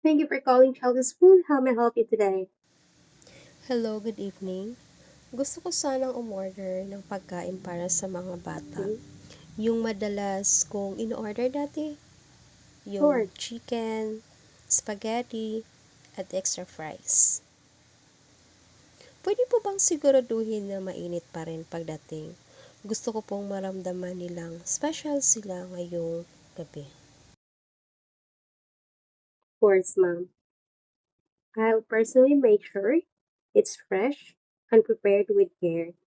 Thank you for calling Child's Food. How may I help you today? Hello, good evening. Gusto ko sanang umorder ng pagkain para sa mga bata. Okay. Yung madalas kong in-order dati, Sure. yung chicken, spaghetti, at extra fries. Pwede po bang siguraduhin na mainit pa rin pagdating? Gusto ko pong maramdaman nilang special sila ngayong gabi. Of course, ma'am. I'll personally make sure it's fresh and prepared with care.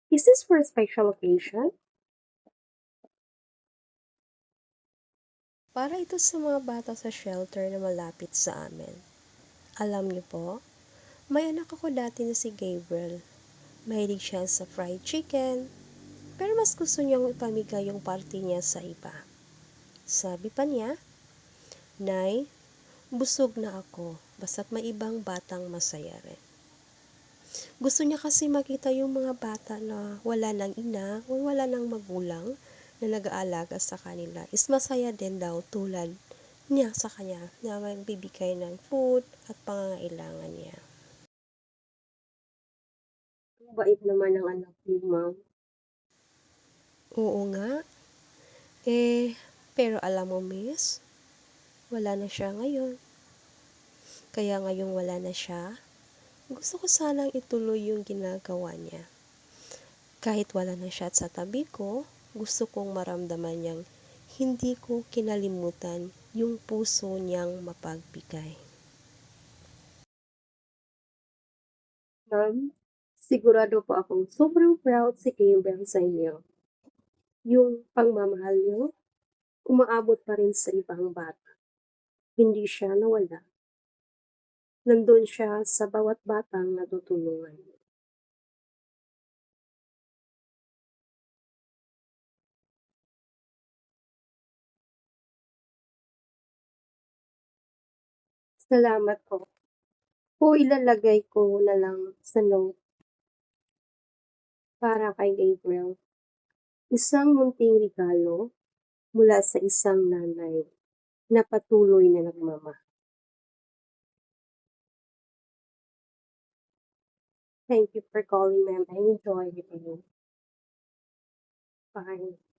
Is this for a special occasion? Para ito sa mga bata sa shelter na malapit sa amin. Alam niyo po, may anak ako dati na si Gabriel. Mahilig siya sa fried chicken, pero mas gusto niyang ipamigay yung party niya sa iba. Sabi pa niya, Nay, busog na ako, basta't may ibang batang masaya rin. Gusto niya kasi makita yung mga bata na wala ng ina o wala ng magulang na nag-aalaga sa kanila is masaya din daw tulad niya sa kanya na magbibigay ng food at pangangailangan niya. Ang bait naman ng anak niyo, ma'am. Oo nga, pero alam mo miss, wala na siya ngayon. Kaya ngayong wala na siya, gusto ko sanang ituloy yung ginagawa niya. Kahit wala na siya sa tabi ko, gusto kong maramdaman niyang hindi ko kinalimutan yung puso niyang mapagbigay. Ma'am, sigurado po akong sobrang proud si Gabriel sa inyo. Yung pagmamahal niyo, umaabot pa rin sa ibang bata. Hindi siya nawala. Nandun siya sa bawat batang natutulungan. Salamat po. O ilalagay ko na lang sa note para kay Gabriel. Isang munting regalo mula sa isang nanay na patuloy na nagmamahal. Thank you for calling, ma'am. I enjoyed it. Bye.